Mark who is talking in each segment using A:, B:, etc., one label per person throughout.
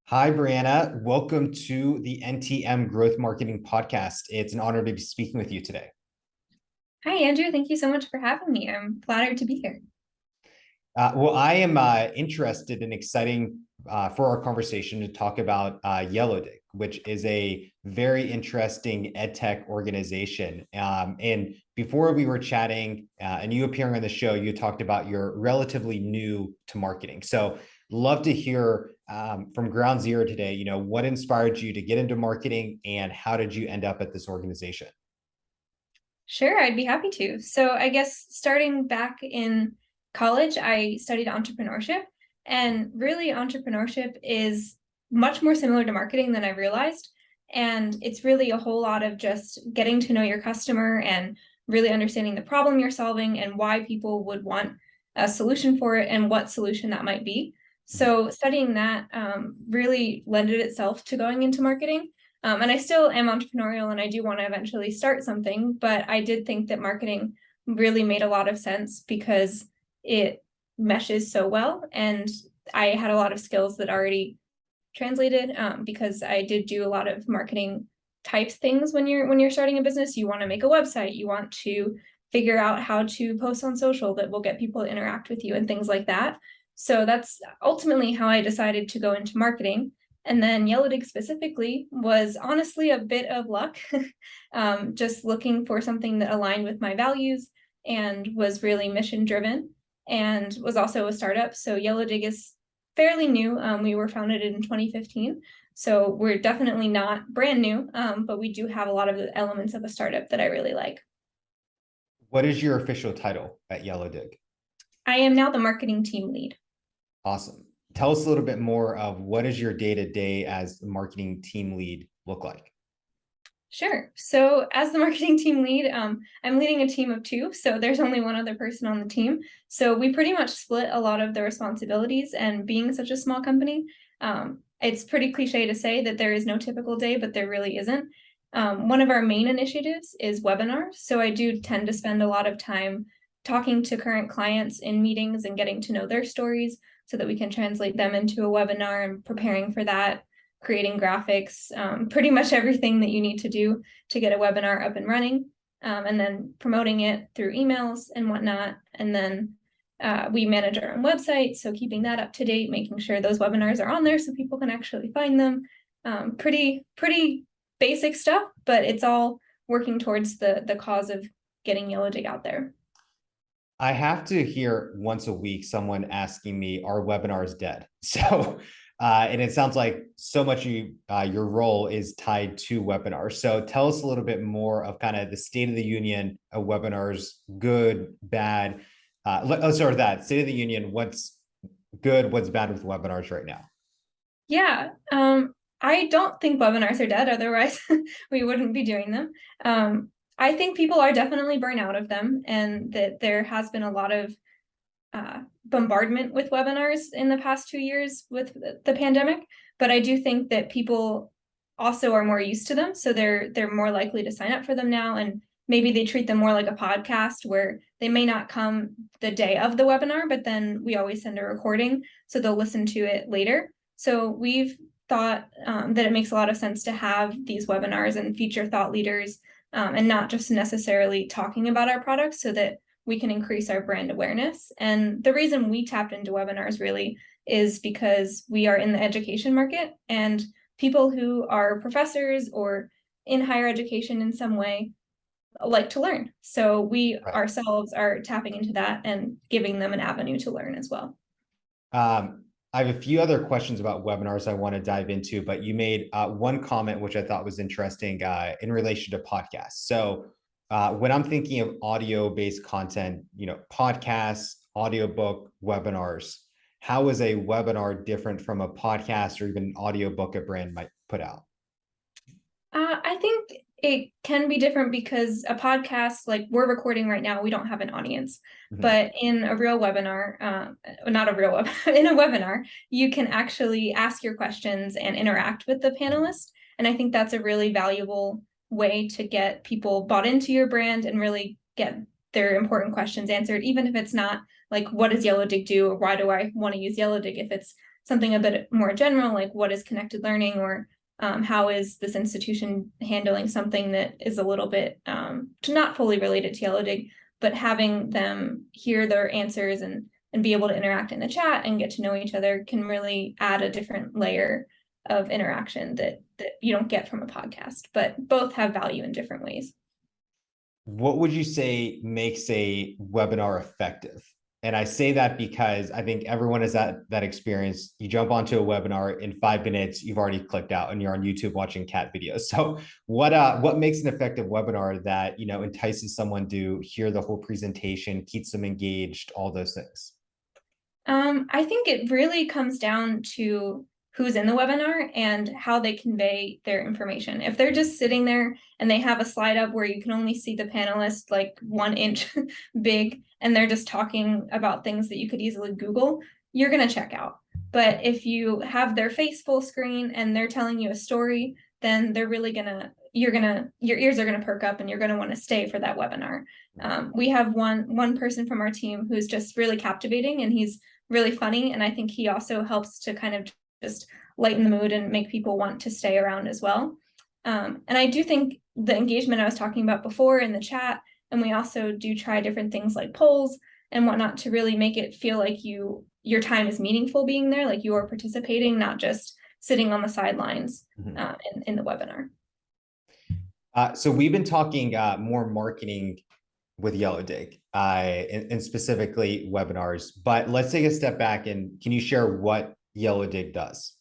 A: Hi, Brianna. Welcome to the NTM Growth Marketing Podcast. It's an honor to be speaking with you today.
B: Hi, Andrew. Thank you so much for having me. I'm flattered to be here.
A: I am interested and exciting for our conversation to talk about Yellowdig, which is a very interesting edtech organization. And before we were chatting and you appearing on the show, you talked about you're relatively new to marketing. So love to hear from ground zero today, what inspired you to get into marketing and how did you end up at this organization?
B: Sure, I'd be happy to. So I guess starting back in college, I studied entrepreneurship, and really entrepreneurship is much more similar to marketing than I realized. And it's really a whole lot of just getting to know your customer and really understanding the problem you're solving and why people would want a solution for it and what solution that might be. So studying that really lended itself to going into marketing. And I still am entrepreneurial and I do want to eventually start something, but I did think that marketing really made a lot of sense because it meshes so well. And I had a lot of skills that already translated because I did do a lot of marketing type things when you're starting a business. You want to make a website, you want to figure out how to post on social that will get people to interact with you and things like that. So that's ultimately how I decided to go into marketing. And then Yellowdig specifically was honestly a bit of luck, just looking for something that aligned with my values and was really mission driven and was also a startup. So Yellowdig is fairly new. We were founded in 2015. So we're definitely not brand new, but we do have a lot of the elements of a startup that I really like.
A: What is your official title at Yellowdig?
B: I am now the marketing team lead.
A: Awesome. Tell us a little bit more of what does your day-to-day as the marketing team lead look like?
B: Sure. So as the marketing team lead, I'm leading a team of two. So there's only one other person on the team. So we pretty much split a lot of the responsibilities. And being such a small company, it's pretty cliche to say that there is no typical day, but there really isn't. One of our main initiatives is webinars. So I do tend to spend a lot of time talking to current clients in meetings and getting to know their stories so that we can translate them into a webinar and preparing for that, creating graphics, pretty much everything that you need to do to get a webinar up and running, and then promoting it through emails and whatnot. And then we manage our own website, so keeping that up to date, making sure those webinars are on there so people can actually find them. Pretty basic stuff, but it's all working towards the cause of getting Yellowdig out there.
A: I have to hear once a week someone asking me, "Are webinars dead?" So, and it sounds like so much your role is tied to webinars. So, tell us a little bit more of kind of the state of the union of webinars, good, bad. Let's start with that. State of the union. What's good? What's bad with webinars right now?
B: Yeah, I don't think webinars are dead, otherwise we wouldn't be doing them. I think people are definitely burnt out of them, and that there has been a lot of bombardment with webinars in the past 2 years with the pandemic. But I do think that people also are more used to them, so they're more likely to sign up for them now, and maybe they treat them more like a podcast where they may not come the day of the webinar, but then we always send a recording, so they'll listen to it later. So we've thought that it makes a lot of sense to have these webinars and feature thought leaders, and not just necessarily talking about our products, so that we can increase our brand awareness. And the reason we tapped into webinars really is because we are in the education market, and people who are professors or in higher education in some way like to learn. So we
A: Right.
B: ourselves are tapping into that and giving them an avenue to learn as well.
A: I have a few other questions about webinars I want to dive into, but you made one comment which I thought was interesting in relation to podcasts. So when I'm thinking of audio-based content, podcasts, audiobook, webinars, how is a webinar different from a podcast or even an audiobook a brand might put out?
B: I think it can be different because a podcast, like we're recording right now, we don't have an audience.
A: Mhm.
B: But in a real webinar, not a real web, in a webinar, you can actually ask your questions and interact with the panelist. And I think that's a really valuable way to get people bought into your brand and really get their important questions answered, even if it's not like, what does Yellowdig do? Or why do I want to use Yellowdig? If it's something a bit more general, like what is connected learning, or how is this institution handling something that is a little bit not fully related to Yellowdig, but having them hear their answers and be able to interact in the chat and get to know each other can really add a different layer of interaction that you don't get from a podcast, but both have value in different ways.
A: What would you say makes a webinar effective? And I say that because I think everyone has that experience. You jump onto a webinar, in 5 minutes, you've already clicked out and you're on YouTube watching cat videos. So what makes an effective webinar that, entices someone to hear the whole presentation, keeps them engaged, all those things?
B: I think it really comes down to who's in the webinar and how they convey their information. If they're just sitting there and they have a slide up where you can only see the panelist like 1 inch big, and they're just talking about things that you could easily Google, you're going to check out. But if you have their face full screen and they're telling you a story, then they're really your ears are going to perk up and you're going to want to stay for that webinar. We have one person from our team who's just really captivating, and he's really funny. And I think he also helps to kind of just lighten the mood and make people want to stay around as well. And I do think the engagement I was talking about before in the chat, and we also do try different things like polls and whatnot to really make it feel like your time is meaningful being there, like you are participating, not just sitting on the sidelines in the webinar.
A: So we've been talking more marketing with Yellowdig and specifically webinars, but let's take a step back, and can you share what Yellowdig does?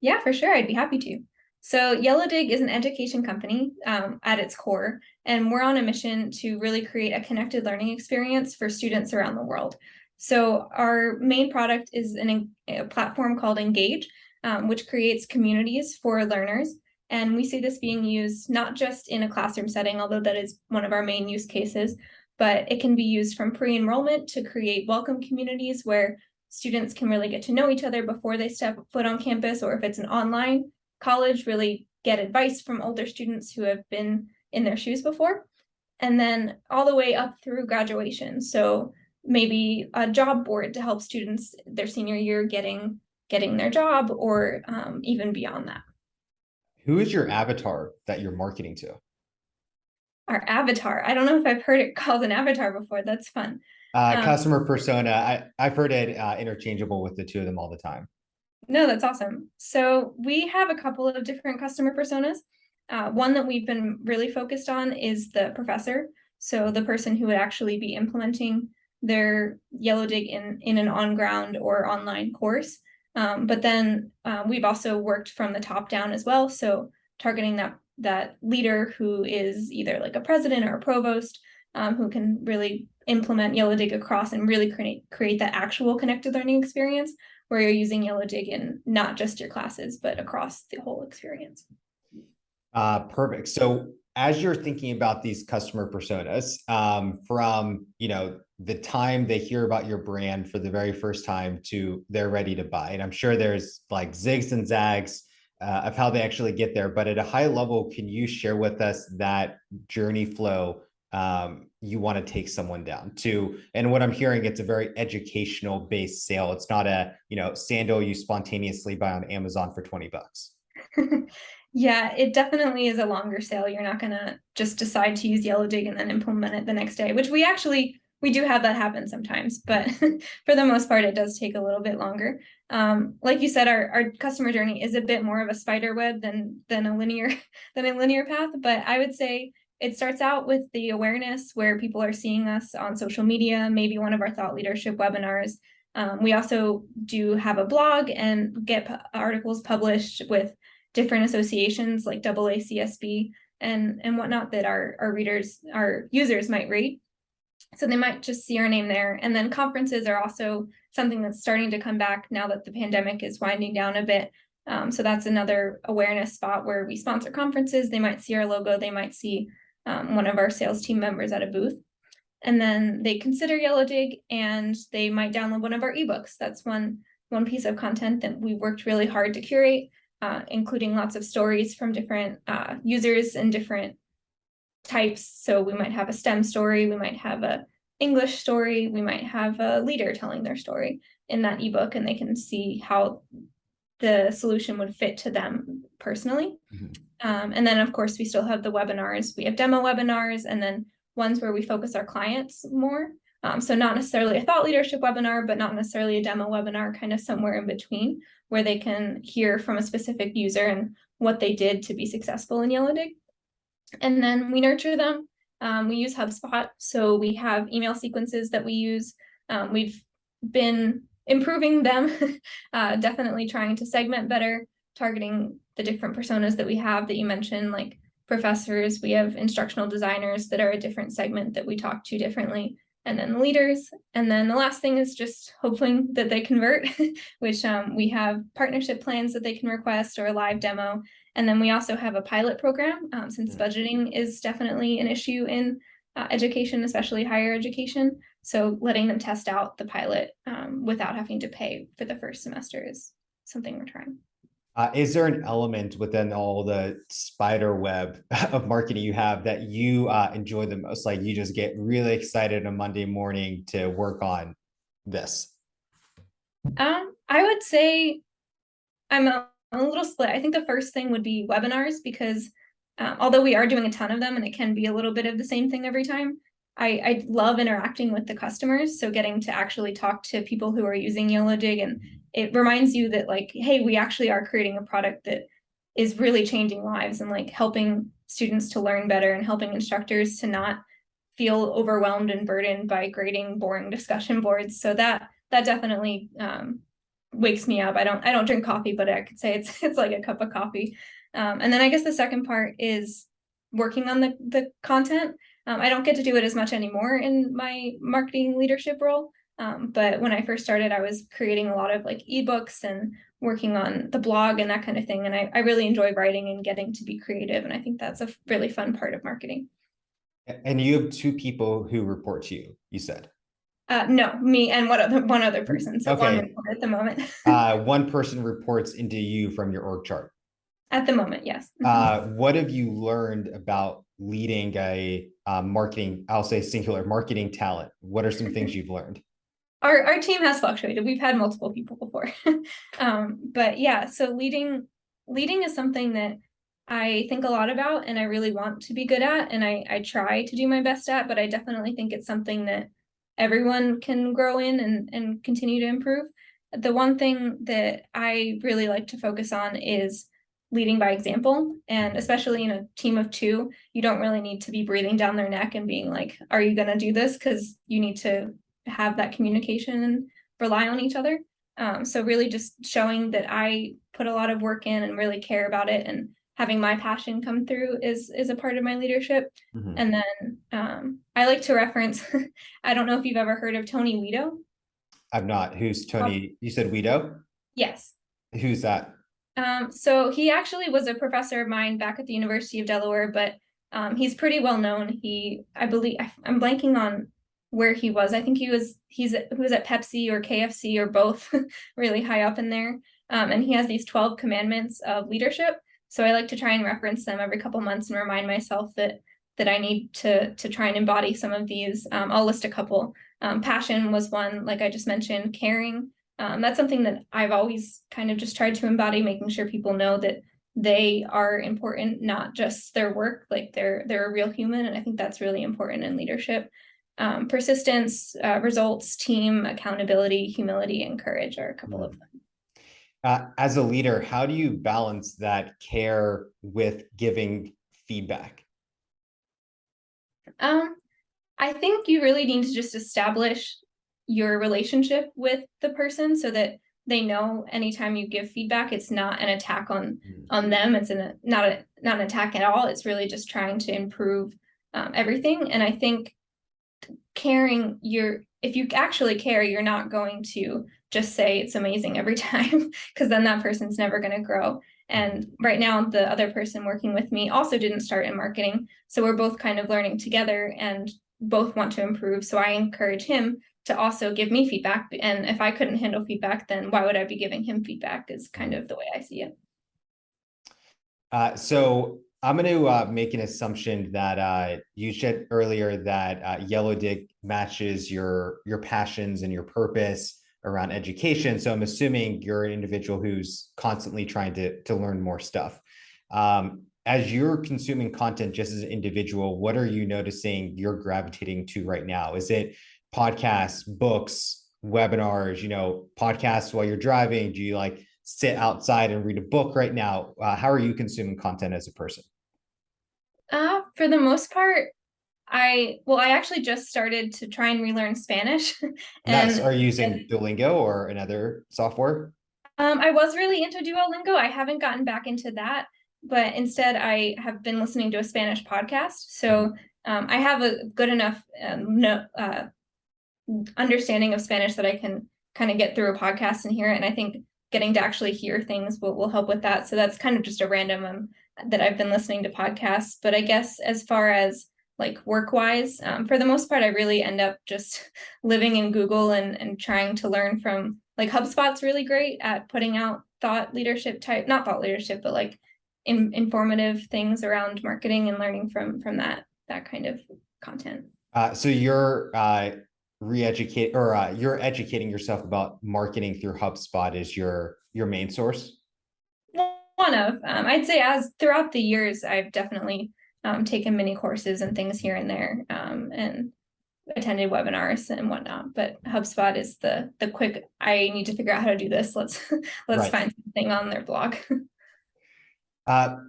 B: Yeah, for sure. I'd be happy to. So Yellowdig is an education company at its core, and we're on a mission to really create a connected learning experience for students around the world. So our main product is a platform called Engage, which creates communities for learners. And we see this being used not just in a classroom setting, although that is one of our main use cases, but it can be used from pre-enrollment to create welcome communities where students can really get to know each other before they step foot on campus, or if it's an online college, really get advice from older students who have been in their shoes before. And then all the way up through graduation. So maybe a job board to help students their senior year getting their job, or even beyond that.
A: Who is your avatar that you're marketing to?
B: Our avatar. I don't know if I've heard it called an avatar before. That's fun.
A: Customer persona. I've heard it interchangeable with the two of them all the time.
B: No, that's awesome. So we have a couple of different customer personas. One that we've been really focused on is the professor. So the person who would actually be implementing their Yellowdig in an on-ground or online course. But then we've also worked from the top down as well. So targeting that leader who is either like a president or a provost, who can really implement Yellowdig across and really create that actual connected learning experience where you're using Yellowdig in not just your classes, but across the whole experience.
A: Perfect. So as you're thinking about these customer personas, from the time they hear about your brand for the very first time to they're ready to buy, and I'm sure there's like zigs and zags of how they actually get there, but at a high level, can you share with us that journey flow you want to take someone down to? And what I'm hearing, it's a very educational based sale. It's not a sandal you spontaneously buy on Amazon for $20.
B: Yeah, it definitely is a longer sale. You're not going to just decide to use Yellowdig and then implement it the next day, which we do have that happen sometimes, but for the most part, it does take a little bit longer. Like you said, our customer journey is a bit more of a spider web than a linear path, but I would say it starts out with the awareness where people are seeing us on social media, maybe one of our thought leadership webinars. We also do have a blog and get articles published with different associations like AACSB and whatnot that our users might read. So they might just see our name there. And then conferences are also something that's starting to come back now that the pandemic is winding down a bit. So that's another awareness spot where we sponsor conferences. They might see our logo. They might see one of our sales team members at a booth. And then they consider Yellowdig and they might download one of our ebooks. That's one piece of content that we worked really hard to curate, including lots of stories from different users and different types. So we might have a STEM story, we might have a English story, we might have a leader telling their story in that ebook, and they can see how the solution would fit to them personally. And then, of course, we still have the webinars. We have demo webinars, and then ones where we focus our clients more. So not necessarily a thought leadership webinar, but not necessarily a demo webinar, kind of somewhere in between, where they can hear from a specific user and what they did to be successful in Yellowdig. And then we nurture them. We use HubSpot, so we have email sequences that we use. We've been improving them, definitely trying to segment better, targeting the different personas that we have that you mentioned, like professors. We have instructional designers that are a different segment that we talk to differently, and then the leaders. And then the last thing is just hoping that they convert, which we have partnership plans that they can request or a live demo. And then we also have a pilot program, since budgeting is definitely an issue in education, especially higher education. So letting them test out the pilot without having to pay for the first semester is something we're trying.
A: Is there an element within all the spider web of marketing you have that you enjoy the most? Like you just get really excited on Monday morning to work on this?
B: I would say I'm a little split. I think the first thing would be webinars, because although we are doing a ton of them and it can be a little bit of the same thing every time, I love interacting with the customers. So getting to actually talk to people who are using Yellowdig, and it reminds you that like, hey, we actually are creating a product that is really changing lives and like helping students to learn better and helping instructors to not feel overwhelmed and burdened by grading boring discussion boards. So that definitely wakes me up. I don't drink coffee, but I could say it's like a cup of coffee. And then I guess the second part is working on the content. I don't get to do it as much anymore in my marketing leadership role. But when I first started, I was creating a lot of like ebooks and working on the blog and that kind of thing. And I really enjoy writing and getting to be creative. And I think that's a really fun part of marketing.
A: And you have two people who report to you, you said.
B: No, me and one other person. So one
A: Okay.
B: report at the moment.
A: One person reports into you from your org chart.
B: At the moment, yes.
A: What have you learned about leading a marketing, I'll say singular marketing talent? What are some things you've learned?
B: Our team has fluctuated. We've had multiple people before. But yeah, so leading is something that I think a lot about and I really want to be good at, and I try to do my best at, but I definitely think it's something that everyone can grow in and continue to improve. The one thing that I really like to focus on is leading by example, and especially in a team of two, you don't really need to be breathing down their neck and being like, are you going to do this? Because you need to have that communication and rely on each other. So really just showing that I put a lot of work in and really care about it, and having my passion come through is a part of my leadership. And then I like to reference, I don't know if you've ever heard of Tony Weedo.
A: I've not. Who's Tony? You said Weedo?
B: Yes.
A: Who's that?
B: So he actually was a professor of mine back at the University of Delaware, but he's pretty well known. I believe, I'm blanking on where he was. I think he was at Pepsi or KFC or both, really high up in there. And he has these 12 commandments of leadership. So I like to try and reference them every couple months and remind myself that I need to try and embody some of these. I'll list a couple. Passion was one, like I just mentioned. Caring. That's something that I've always kind of just tried to embody, making sure people know that they are important, not just their work, like they're a real human. And I think that's really important in leadership. Persistence, results, team, accountability, humility, and courage are a couple of them.
A: As a leader, how do you balance that care with giving feedback?
B: I think you really need to just establish your relationship with the person so that they know anytime you give feedback, it's not an attack on them. It's not an attack at all. It's really just trying to improve everything. And I think caring, if you actually care, you're not going to just say it's amazing every time, because then that person's never going to grow. And right now, the other person working with me also didn't start in marketing. So we're both kind of learning together and both want to improve. So I encourage him to also give me feedback. And if I couldn't handle feedback, then why would I be giving him feedback, is kind of the way I see it.
A: So I'm going to make an assumption that you said earlier that Yellowdig matches your passions and your purpose around education. So I'm assuming you're an individual who's constantly trying to learn more stuff. As you're consuming content just as an individual, what are you noticing you're gravitating to right now? Is it podcasts, books, webinars, podcasts while you're driving? Do you like sit outside and read a book right now? How are you consuming content as a person?
B: For the most part, I actually just started to try and relearn Spanish.
A: Nice.
B: and
A: Are you using Duolingo or another software?
B: I was really into Duolingo. I haven't gotten back into that, but instead I have been listening to a Spanish podcast. So I have a good enough understanding of Spanish that I can kind of get through a podcast and hear it. And I think getting to actually hear things will help with that. So that's kind of just a random that I've been listening to podcasts. But I guess as far as like work wise, for the most part, I really end up just living in Google and trying to learn from, like, HubSpot's really great at putting out thought leadership type, not thought leadership, but like informative things around marketing and learning from that kind of content.
A: So you're re-educate or you're educating yourself about marketing through HubSpot is your main source?
B: One of, I'd say, as throughout the years, I've definitely taken mini courses and things here and there, and attended webinars and whatnot. But HubSpot is the quick, I need to figure out how to do this. Let's
A: Right.
B: find something on their blog.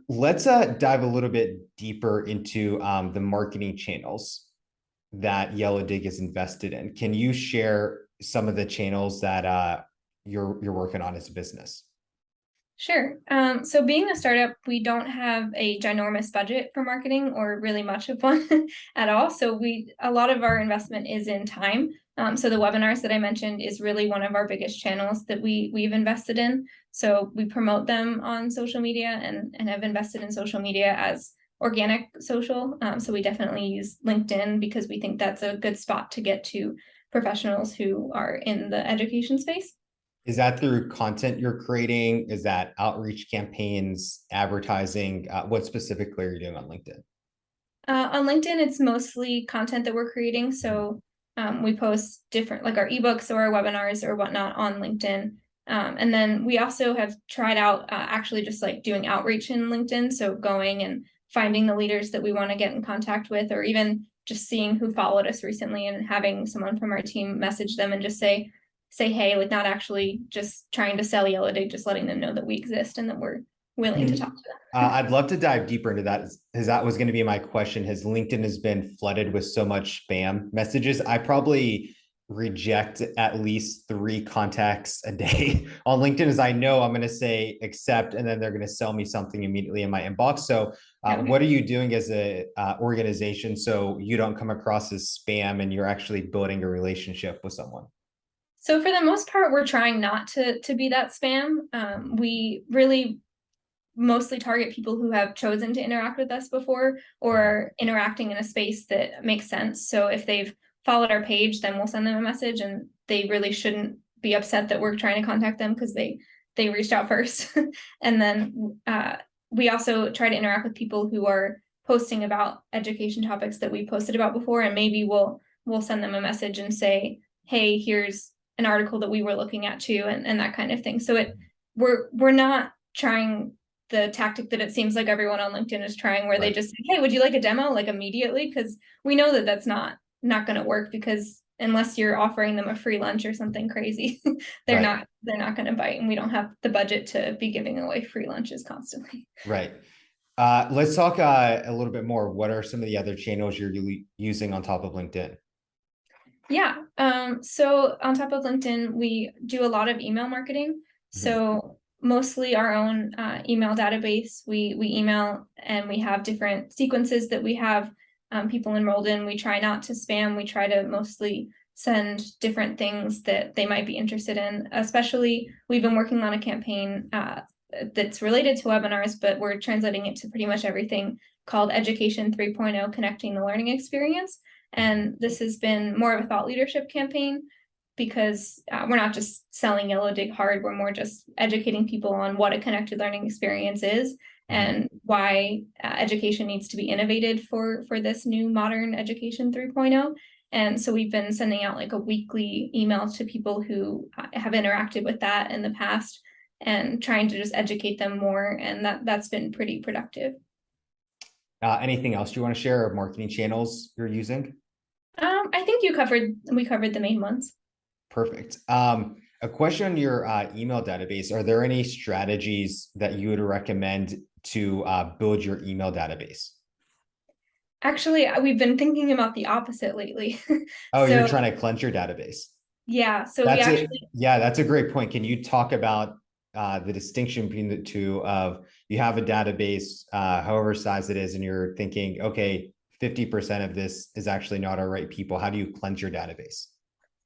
A: Let's dive a little bit deeper into the marketing channels that Yellowdig is invested in. Can you share some of the channels that you're working on as a business?
B: Sure. So being a startup, we don't have a ginormous budget for marketing or really much of one at all. So a lot of our investment is in time. So the webinars that I mentioned is really one of our biggest channels that we've invested in. So we promote them on social media and have invested in social media as organic social. So we definitely use LinkedIn because we think that's a good spot to get to professionals who are in the education space.
A: Is that through content you're creating? Is that outreach campaigns, advertising? What specifically are you doing on LinkedIn?
B: On LinkedIn, it's mostly content that we're creating. So we post different, like our ebooks or our webinars or whatnot on LinkedIn. And then we also have tried out actually just like doing outreach in LinkedIn. So going and finding the leaders that we want to get in contact with, or even just seeing who followed us recently and having someone from our team message them and just say, hey, like not actually just trying to sell Yellowdig, just letting them know that we exist and that we're willing to talk to them.
A: I'd love to dive deeper into that, because that was going to be my question. Has LinkedIn has been flooded with so much spam messages? I probably reject at least 3 contacts a day on LinkedIn, as I know I'm going to say accept, and then they're going to sell me something immediately in my inbox. So what are you doing as a organization so you don't come across as spam and you're actually building a relationship with someone?
B: So for the most part, we're trying not to be that spam. We really mostly target people who have chosen to interact with us before or interacting in a space that makes sense. So if they've followed our page, then we'll send them a message, and they really shouldn't be upset that we're trying to contact them because they reached out first. And then we also try to interact with people who are posting about education topics that we posted about before, and maybe we'll send them a message and say, hey, here's an article that we were looking at too, and that kind of thing. So we're not trying the tactic that it seems like everyone on LinkedIn is trying, where they just say, hey, would you like a demo, like immediately? Because we know that that's not going to work, because unless you're offering them a free lunch or something crazy, they're not going to bite, and we don't have the budget to be giving away free lunches constantly.
A: Right. Let's talk a little bit more. What are some of the other channels you're using on top of LinkedIn?
B: Yeah. So on top of LinkedIn, we do a lot of email marketing. So mostly our own email database. We email, and we have different sequences that we have people enrolled in. We try not to spam. We try to mostly send different things that they might be interested in. Especially, we've been working on a campaign that's related to webinars, but we're translating it to pretty much everything, called Education 3.0, Connecting the Learning Experience. And this has been more of a thought leadership campaign, because we're not just selling Yellowdig hard, we're more just educating people on what a connected learning experience is and why education needs to be innovated for this new modern education 3.0. And so we've been sending out like a weekly email to people who have interacted with that in the past and trying to just educate them more. And that's been pretty productive.
A: Anything else you want to share of marketing channels you're using?
B: I think we covered the main ones.
A: Perfect. A question on your email database. Are there any strategies that you would recommend to build your email database?
B: Actually, we've been thinking about the opposite lately.
A: Oh, you're
B: So
A: trying to cleanse your database.
B: yeah, so we
A: That's it.
B: actually,
A: Yeah, that's a great point. Can you talk about the distinction between the two of you have a database, however size it is, and you're thinking, okay, 50% of this is actually not our right people. How do you cleanse your database?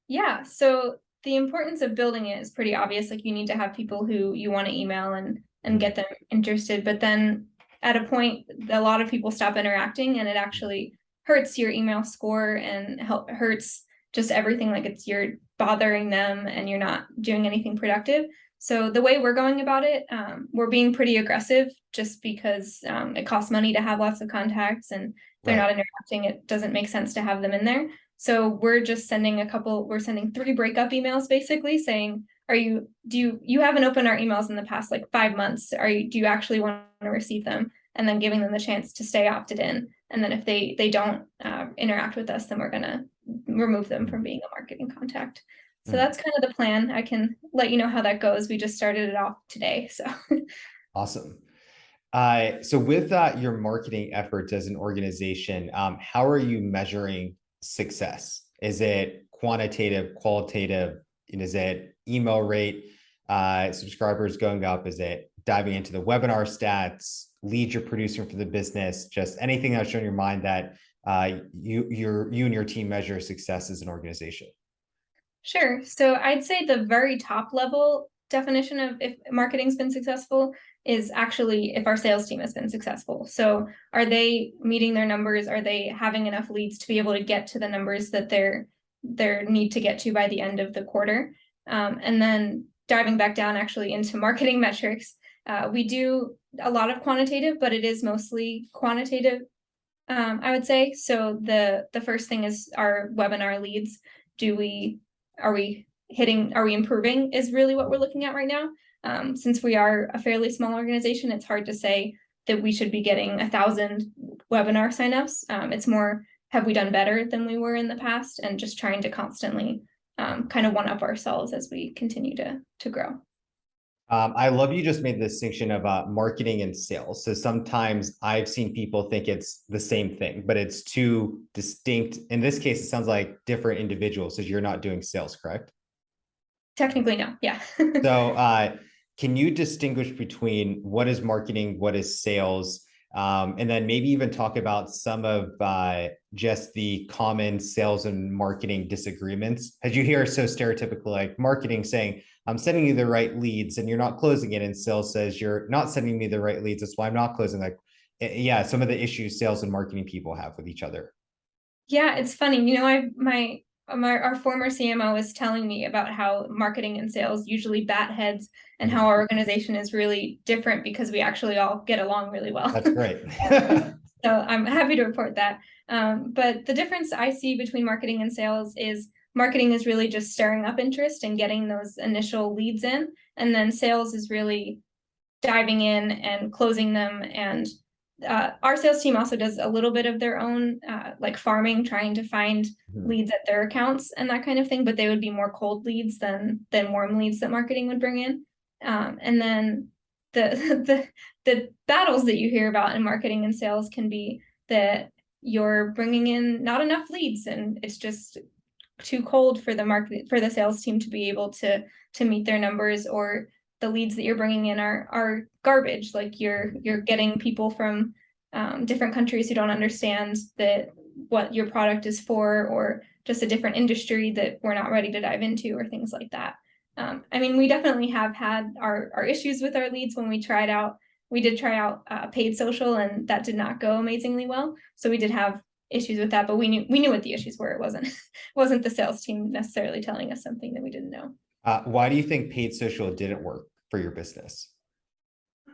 B: yeah, so the importance of building it is pretty obvious. Like you need to have people who you want to email and
A: Mhm.
B: get them interested. But then at a point, a lot of people stop interacting and it actually hurts your email score and hurts just everything. Like you're bothering them and you're not doing anything productive. So the way we're going about it, we're being pretty aggressive just because it costs money to have lots of contacts, and if they're
A: Right.
B: not interacting, it doesn't make sense to have them in there. So we're just we're sending 3 breakup emails basically saying, you haven't opened our emails in the past like 5 months. Do you actually want to receive them? And then giving them the chance to stay opted in. And then if they don't interact with us, then we're gonna remove them from being a marketing contact. So
A: Mhm.
B: that's kind of the plan. I can let you know how that goes. We just started it off today. So
A: Awesome. So with your marketing efforts as an organization, how are you measuring success? Is it quantitative, qualitative? And is it email rate, subscribers going up? Is it diving into the webinar stats, leads you're producing for the business? Just anything that's on your mind that you and your team measure success as an organization?
B: sure. So I'd say the very top level definition of if marketing's been successful is actually if our sales team has been successful. So are they meeting their numbers? Are they having enough leads to be able to get to the numbers that they're need to get to by the end of the quarter? And then diving back down actually into marketing metrics, we do a lot of quantitative, but it is mostly quantitative, I would say. So the first thing is our webinar leads. Do we are we are we improving is really what we're looking at right now. Since we are a fairly small organization, it's hard to say that we should be getting 1,000 webinar signups. It's more, have we done better than we were in the past, and just trying to constantly kind of one up ourselves as we continue to grow.
A: I love you just made the distinction of marketing and sales. So sometimes I've seen people think it's the same thing, but it's two distinct. In this case, it sounds like different individuals, because you're not doing sales, correct?
B: Technically, no. Yeah.
A: So can you distinguish between what is marketing, what is sales, and then maybe even talk about some of just the common sales and marketing disagreements? As you hear so stereotypical, like marketing saying, I'm sending you the right leads and you're not closing it. And sales says, you're not sending me the right leads. That's why I'm not closing. Like, yeah, some of the issues sales and marketing people have with each other.
B: Yeah, it's funny. You know, our former CMO was telling me about how marketing and sales usually bat heads, and how our organization is really different because we actually all get along really well.
A: That's great.
B: So I'm happy to report that. But the difference I see between marketing and sales is marketing is really just stirring up interest and getting those initial leads in, and then sales is really diving in and closing them. And our sales team also does a little bit of their own like farming, trying to find leads at their accounts and that kind of thing, but they would be more cold leads than warm leads that marketing would bring in. And then the the battles that you hear about in marketing and sales can be that you're bringing in not enough leads and it's just too cold for the sales team to be able to meet their numbers, or the leads that you're bringing in are garbage. Like you're getting people from different countries who don't understand that what your product is for, or just a different industry that we're not ready to dive into, or things like that. I mean, we definitely have had our issues with our leads when we tried out. We did try out paid social, and that did not go amazingly well. So we did have issues with that, but we knew what the issues were. It wasn't the sales team necessarily telling us something that we didn't know.
A: Why do you think paid social didn't work for your business?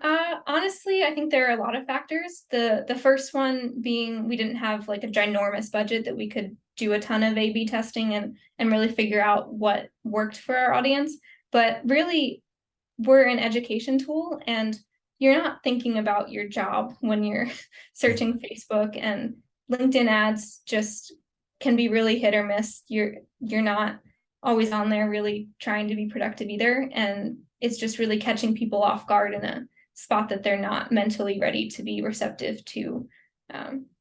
B: Honestly, I think there are a lot of factors. The first one being we didn't have like a ginormous budget that we could do a ton of A/B testing and really figure out what worked for our audience. But really, we're an education tool, and you're not thinking about your job when you're searching Facebook, and LinkedIn ads just can be really hit or miss. You're not always on there really trying to be productive either, and it's just really catching people off guard in a spot that they're not mentally ready to be receptive to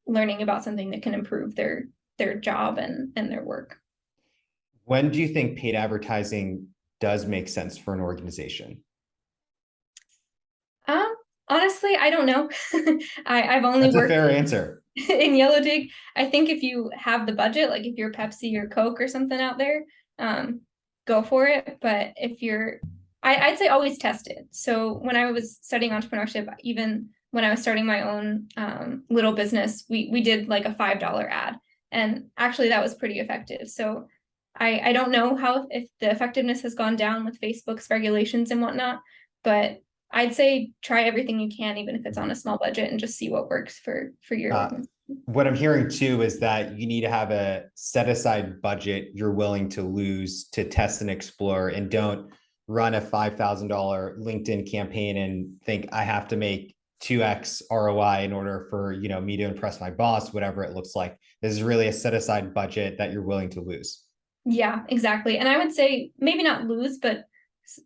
B: learning about something that can improve their job and their work.
A: When do you think paid advertising does make sense for an organization?
B: Um, Honestly, I don't know. I've only
A: That's a
B: worked
A: fair answer.
B: in Yellowdig. I think if you have the budget, like if you're Pepsi or Coke or something out there, um, go for it. But if you're, I'd say always test it. So when I was studying entrepreneurship, even when I was starting my own little business, we did like a $5 ad, and actually that was pretty effective. So I don't know how if the effectiveness has gone down with Facebook's regulations and whatnot, but I'd say try everything you can, even if it's on a small budget, and just see what works for your
A: Uh,
B: organization.
A: what I'm hearing too is that you need to have a set aside budget you're willing to lose to test and explore, and don't run a $5,000 LinkedIn campaign and think I have to make 2x ROI in order for me to impress my boss, whatever it looks like. This is really a set aside budget that you're willing to lose.
B: Yeah, exactly. And I would say maybe not lose, but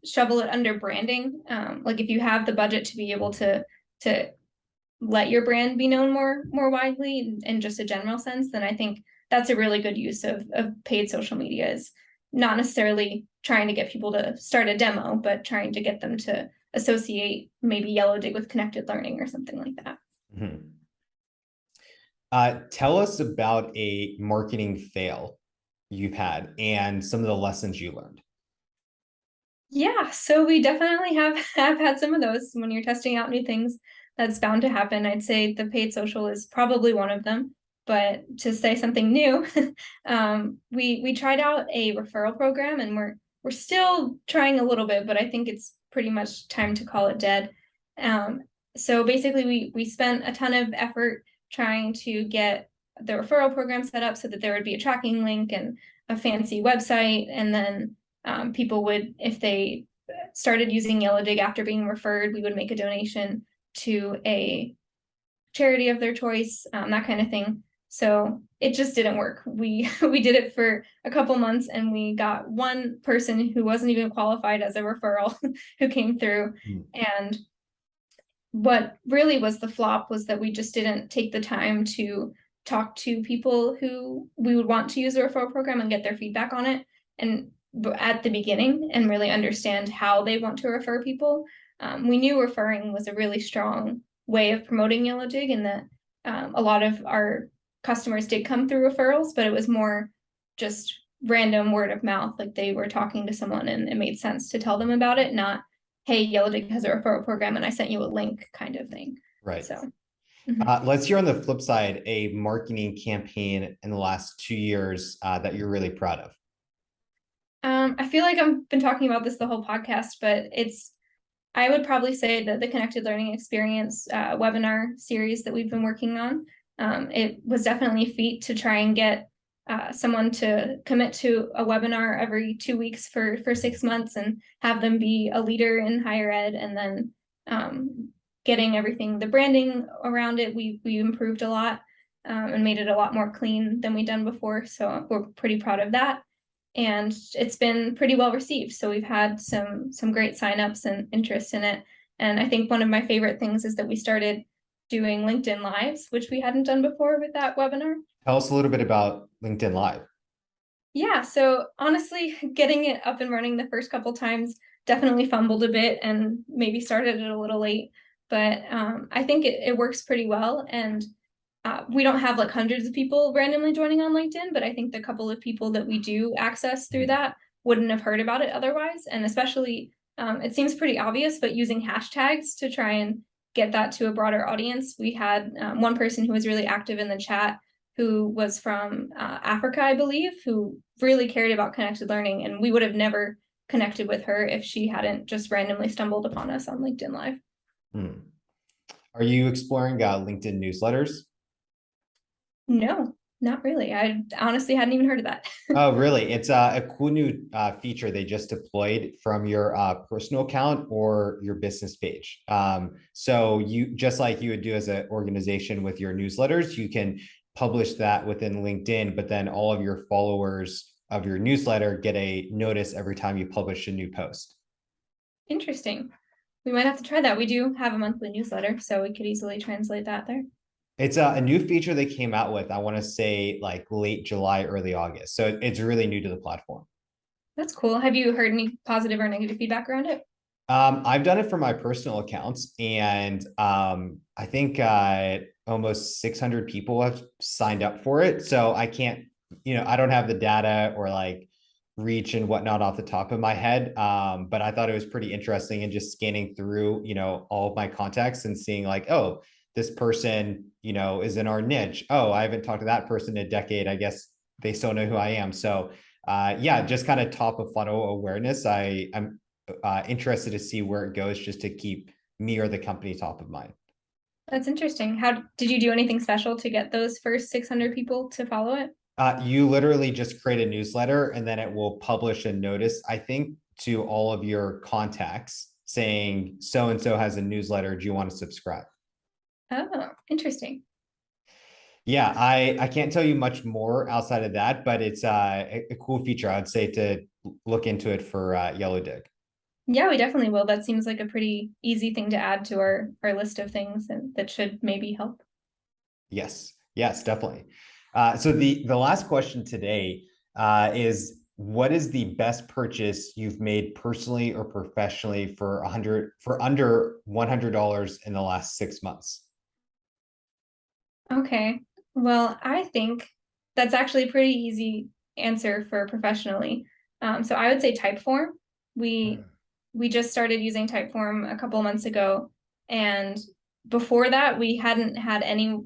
B: shovel it under branding. Like if you have the budget to be able to let your brand be known more widely in just a general sense, then I think that's a really good use of paid social media, is not necessarily trying to get people to start a demo, but trying to get them to associate maybe Yellowdig with connected learning or something like that.
A: Mm-hmm. Tell us about a marketing fail you've had and some of the lessons you learned.
B: Yeah, so we definitely have had some of those. When you're testing out new things, that's bound to happen. I'd say the paid social is probably one of them. But to say something new, we tried out a referral program, and we're still trying a little bit, but I think it's pretty much time to call it dead. Um, so basically, we spent a ton of effort trying to get the referral program set up so that there would be a tracking link and a fancy website, and then people would, if they started using Yellowdig after being referred, we would make a donation to a charity of their choice, that kind of thing. So it just didn't work. We did it for a couple months, and we got one person who wasn't even qualified as a referral who came through. And what really was the flop was that we just didn't take the time to talk to people who we would want to use the referral program and get their feedback on it, and at the beginning, and really understand how they want to refer people. We knew referring was a really strong way of promoting Yellowdig, and that a lot of our customers did come through referrals, but it was more just random word of mouth, like they were talking to someone and it made sense to tell them about it, not, hey, Yellowdig has a referral program and I sent you a link kind of thing.
A: Right.
B: So
A: Let's hear on the flip side a marketing campaign in the last 2 years that you're really proud of.
B: I feel like I've been talking about this the whole podcast, but I would probably say that the Connected Learning Experience webinar series that we've been working on, it was definitely a feat to try and get someone to commit to a webinar every 2 weeks for 6 months and have them be a leader in higher ed, and then getting everything, the branding around it, we improved a lot and made it a lot more clean than we'd done before. So we're pretty proud of that. And it's been pretty well received. So we've had some great signups and interest in it. And I think one of my favorite things is that we started doing LinkedIn Lives, which we hadn't done before with that webinar.
A: Tell us a little bit about LinkedIn Live.
B: Yeah, so honestly, getting it up and running the first couple times definitely fumbled a bit and maybe started it a little late. But I think it works pretty well. And we don't have like hundreds of people randomly joining on LinkedIn, but I think the couple of people that we do access through that wouldn't have heard about it otherwise. And especially, it seems pretty obvious, but using hashtags to try and get that to a broader audience. We had one person who was really active in the chat who was from Africa, I believe, who really cared about connected learning. And we would have never connected with her if she hadn't just randomly stumbled upon us on LinkedIn Live.
A: Hmm. Are you exploring LinkedIn newsletters?
B: No, not really. I honestly hadn't even heard of that.
A: Oh, really? It's a cool new feature they just deployed from your personal account or your business page. So you, just like you would do as an organization with your newsletters, you can publish that within LinkedIn, but then all of your followers of your newsletter get a notice every time you publish a new post.
B: Interesting. We might have to try that. We do have a monthly newsletter, so we could easily translate that there.
A: It's a new feature they came out with, I want to say like late July, early August. So it's really new to the platform.
B: That's cool. Have you heard any positive or negative feedback around it?
A: I've done it for my personal accounts, and I think almost 600 people have signed up for it. So I can't, I don't have the data or like reach and whatnot off the top of my head. But I thought it was pretty interesting and just scanning through, all of my contacts and seeing like, oh, this person, is in our niche. Oh, I haven't talked to that person in a decade. I guess they still know who I am. So yeah, just kind of top of funnel awareness. I'm interested to see where it goes just to keep me or the company top of mind.
B: That's interesting. How did you do anything special to get those first 600 people to follow it?
A: You literally just create a newsletter and then it will publish a notice, I think, to all of your contacts saying so and so has a newsletter. Do you want to subscribe?
B: Oh, interesting.
A: Yeah, I can't tell you much more outside of that, but it's a cool feature. I'd say to look into it for Yellowdig.
B: Yeah, we definitely will. That seems like a pretty easy thing to add to our list of things and that should maybe help.
A: Yes, yes, definitely. So the last question today is, what is the best purchase you've made personally or professionally for under $100 in the last 6 months?
B: Okay. Well, I think that's actually a pretty easy answer for professionally. So I would say Typeform. We
A: Mm.
B: we just started using Typeform a couple months ago, and before that, we hadn't had any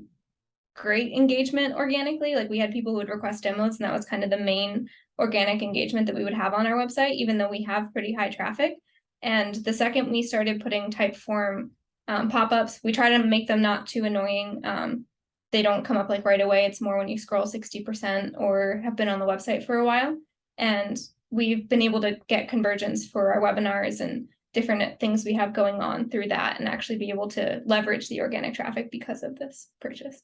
B: great engagement organically. Like we had people who would request demos, and that was kind of the main organic engagement that we would have on our website, even though we have pretty high traffic. And the second we started putting Typeform pop-ups, we try to make them not too annoying. They don't come up like right away. It's more when you scroll 60% or have been on the website for a while. And we've been able to get conversions for our webinars and different things we have going on through that and actually be able to leverage the organic traffic because of this purchase.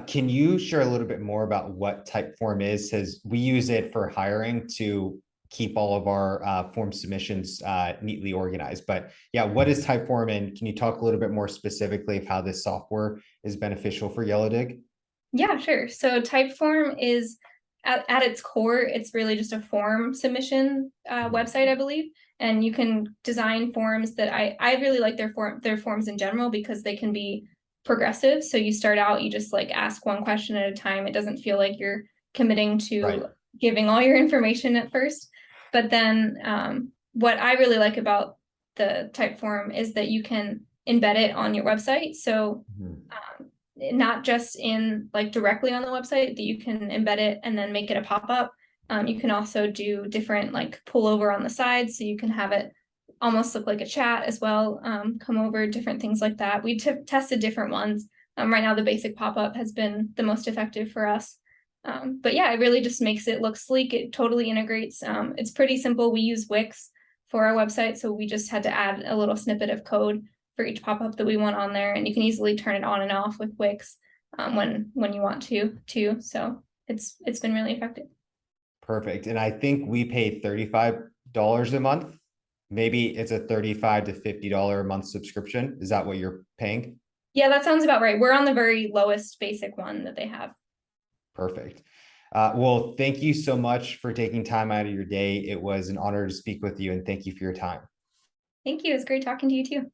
A: Can you share a little bit more about what Typeform is? Because we use it for hiring to keep all of our form submissions neatly organized. But yeah, what is Typeform, and can you talk a little bit more specifically of how this software is beneficial for Yellowdig?
B: Yeah, sure. So Typeform is at its core, it's really just a form submission website, I believe. And you can design forms that I really like their forms in general because they can be progressive. So you start out, you just like ask one question at a time. It doesn't feel like you're committing
A: Right.
B: to giving all your information at first. But then what I really like about the Typeform is that you can embed it on your website. So
A: Mhm.
B: not just in like directly on the website, that you can embed it and then make it a pop-up. You can also do different like pull over on the side, so you can have it almost look like a chat as well. Come over, different things like that. We tested different ones. Right now, the basic pop-up has been the most effective for us. But yeah, it really just makes it look sleek. It totally integrates. It's pretty simple. We use Wix for our website, so we just had to add a little snippet of code for each pop-up that we want on there, and you can easily turn it on and off with Wix when you want to too. So it's been really effective.
A: Perfect. And I think we pay $35 a month. Maybe it's a $35 to $50 a month subscription. Is that what you're paying?
B: Yeah, that sounds about right. We're on the very lowest basic one that they have.
A: Perfect. Well, thank you so much for taking time out of your day. It was an honor to speak with you, and thank you for your time.
B: Thank you. It's great talking to you too.